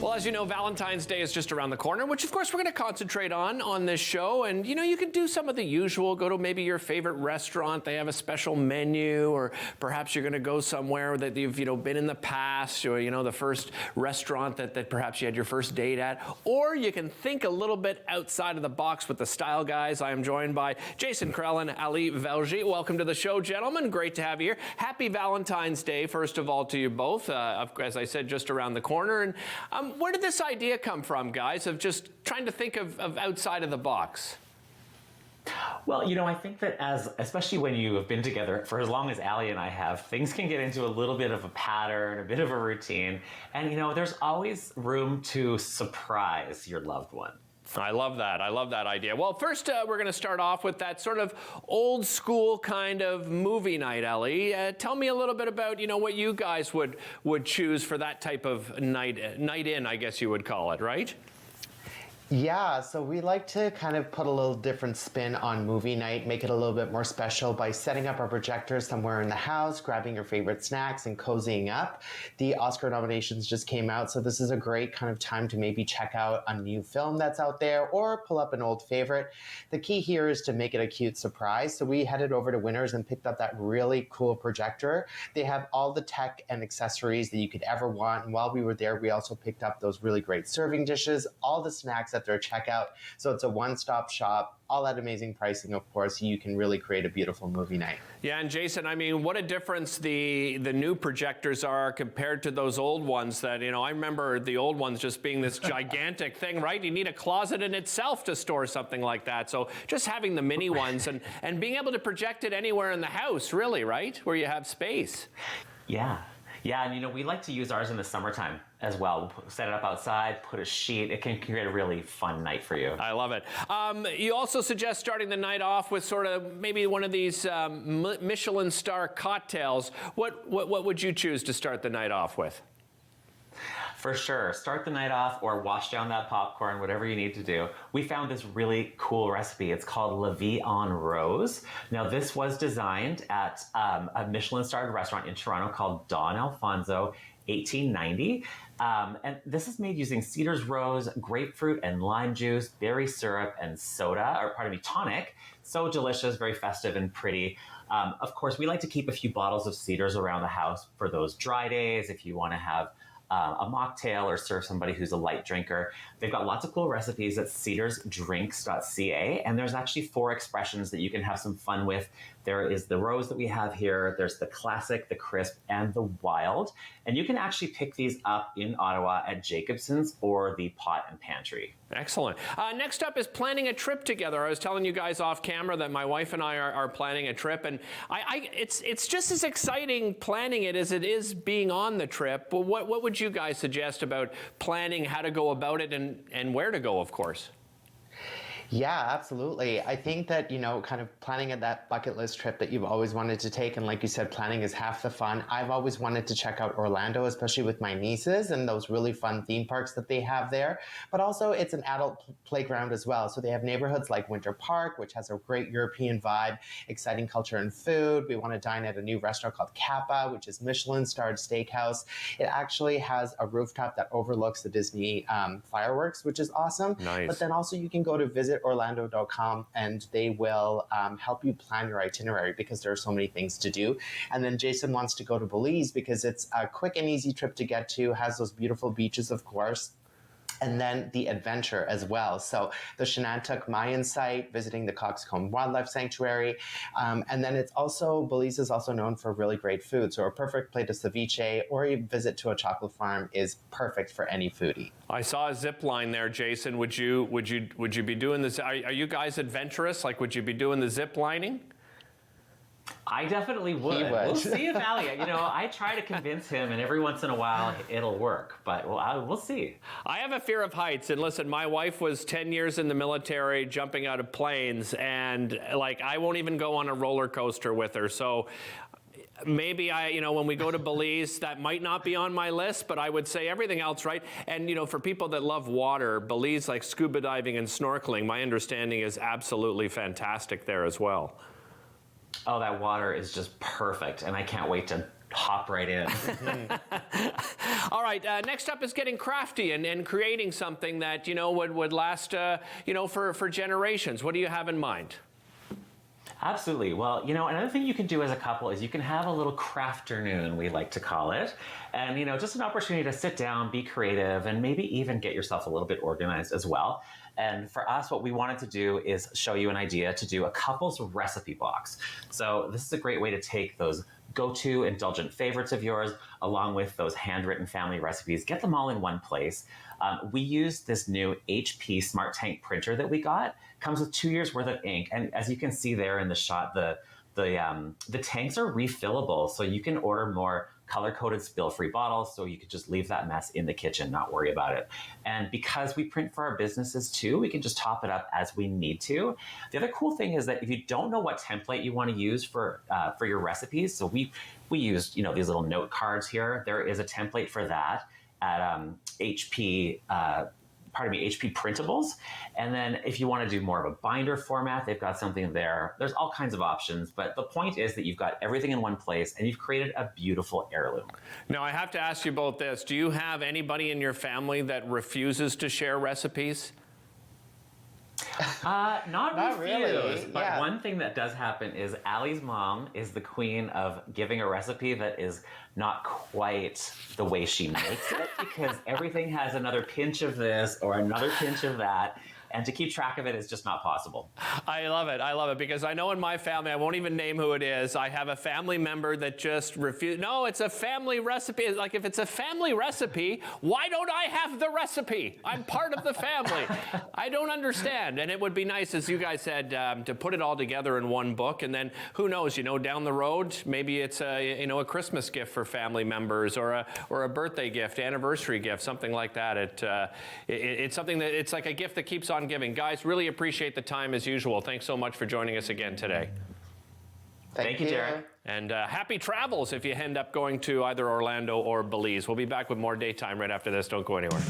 Well, as you know, Valentine's Day is just around the corner, which of course we're going to concentrate on this show. And you know, you can do some of the usual, go to maybe your favorite restaurant, they have a special menu, or perhaps you're going to go somewhere that you've been in the past, or the first restaurant that perhaps you had your first date at. Or you can think a little bit outside of the box with the Style Guys. I am joined by Jason Krell and Aly Velji. Welcome to the show, gentlemen. Great to have you here. Happy Valentine's Day, first of all, to you both. As I said, just around the corner. And where did this idea come from, guys, of just trying to think of outside of the box? Well, I think that especially when you have been together for as long as Aly and I have, things can get into a little bit of a pattern, a bit of a routine. And, there's always room to surprise your loved one. I love that. I love that idea. Well, first, we're going to start off with that sort of old school kind of movie night, Aly. Tell me a little bit about, what you guys would choose for that type of night in, I guess you would call it, right? Yeah, so we like to kind of put a little different spin on movie night, make it a little bit more special by setting up our projector somewhere in the house, grabbing your favorite snacks and cozying up. The Oscar nominations just came out, so this is a great kind of time to maybe check out a new film that's out there or pull up an old favorite. The key here is to make it a cute surprise. So we headed over to Winners and picked up that really cool projector. They have all the tech and accessories that you could ever want. And while we were there, we also picked up those really great serving dishes, all the snacks at their checkout. So it's a one-stop shop, all at amazing pricing, of course. You can really create a beautiful movie night. Yeah, and Jason, I mean, what a difference the new projectors are compared to those old ones that, I remember the old ones just being this gigantic thing, right? You need a closet in itself to store something like that. So just having the mini ones and being able to project it anywhere in the house, really, right? Where you have space. Yeah. Yeah, and we like to use ours in the summertime as well. We'll set it up outside, put a sheet. It can create a really fun night for you. I love it. You also suggest starting the night off with sort of maybe one of these Michelin star cocktails. What would you choose to start the night off with? For sure. Start the night off or wash down that popcorn, whatever you need to do. We found this really cool recipe. It's called La Vie en Rose. Now, this was designed at a Michelin-starred restaurant in Toronto called Don Alfonso, 1890. And this is made using Cedar's rose, grapefruit and lime juice, berry syrup, and tonic. So delicious, very festive and pretty. Of course, we like to keep a few bottles of Cedar's around the house for those dry days if you want to have a mocktail or serve somebody who's a light drinker. They've got lots of cool recipes at cedarsdrinks.ca, and there's actually 4 expressions that you can have some fun with. There is the rose that we have here, there's the classic, the crisp, and the wild. And you can actually pick these up in Ottawa at Jacobson's or the Pot and Pantry. Excellent. Next up is planning a trip together. I was telling you guys off camera that my wife and I are planning a trip, and it's just as exciting planning it as it is being on the trip. Well, what would you guys suggest about planning, how to go about it, and where to go, of course? Yeah, absolutely. I think that, kind of planning at that bucket list trip that you've always wanted to take. And like you said, planning is half the fun. I've always wanted to check out Orlando, especially with my nieces and those really fun theme parks that they have there. But also it's an adult playground as well. So they have neighborhoods like Winter Park, which has a great European vibe, exciting culture and food. We want to dine at a new restaurant called Kappa, which is Michelin-starred steakhouse. It actually has a rooftop that overlooks the Disney fireworks, which is awesome. Nice. But then also you can go to visitorlando.com and they will help you plan your itinerary because there are so many things to do. And then Jason wants to go to Belize because it's a quick and easy trip to get to, has those beautiful beaches, of course. And then the adventure as well. So the Shenandoah Mayan site, visiting the Coxcomb Wildlife Sanctuary. And then Belize is also known for really great food. So a perfect plate of ceviche or a visit to a chocolate farm is perfect for any foodie. I saw a zip line there, Jason. Would you be doing this? Are you guys adventurous? Like, would you be doing the zip lining? I definitely would. We'll see if Aly, I try to convince him, and every once in a while it'll work, but we'll see. I have a fear of heights, and listen, my wife was 10 years in the military jumping out of planes, and I won't even go on a roller coaster with her. So maybe when we go to Belize, that might not be on my list, but I would say everything else, right? And, for people that love water, Belize, like scuba diving and snorkeling, my understanding is absolutely fantastic there as well. Oh, that water is just perfect, and I can't wait to hop right in. All right, next up is getting crafty and creating something that, you know, would last, you know, for generations. What do you have in mind? Absolutely. Well, you know, another thing you can do as a couple is you can have a little crafternoon, we like to call it. And, you know, just an opportunity to sit down, be creative, and maybe even get yourself a little bit organized as well. And for us, what we wanted to do is show you an idea to do a couple's recipe box. So this is a great way to take those go-to indulgent favorites of yours, along with those handwritten family recipes, get them all in one place. We used this new HP Smart Tank printer that we got. Comes with 2 years worth of ink, and as you can see there in the shot, the tanks are refillable, so you can order more color-coded spill-free bottles, so you could just leave that mess in the kitchen, not worry about it. And because we print for our businesses too, we can just top it up as we need to. The other cool thing is that if you don't know what template you want to use for your recipes, so we used, you know, these little note cards here. There is a template for that at HP Printables. And then if you want to do more of a binder format, they've got something there. There's all kinds of options, but the point is that you've got everything in one place and you've created a beautiful heirloom. Now, I have to ask you both this. Do you have anybody in your family that refuses to share recipes? Not really. But Yeah. one thing that does happen is Ally's mom is the queen of giving a recipe that is not quite the way she makes it, because everything has another pinch of this or another pinch of that. And to keep track of it is just not possible. I love it, because I know in my family, I won't even name who it is, I have a family member that just refuses. No, it's a family recipe. Like, if it's a family recipe, why don't I have the recipe? I'm part of the family. I don't understand. And it would be nice, as you guys said, to put it all together in one book. And then who knows, you know, down the road, maybe it's a Christmas gift for family members, or a birthday gift, anniversary gift, something like that. It's something that, it's like a gift that keeps on giving. Guys, really appreciate the time as usual. Thanks so much for joining us again today. Thank you, Jared. And happy travels if you end up going to either Orlando or Belize. We'll be back with more Daytime right after this. Don't go anywhere.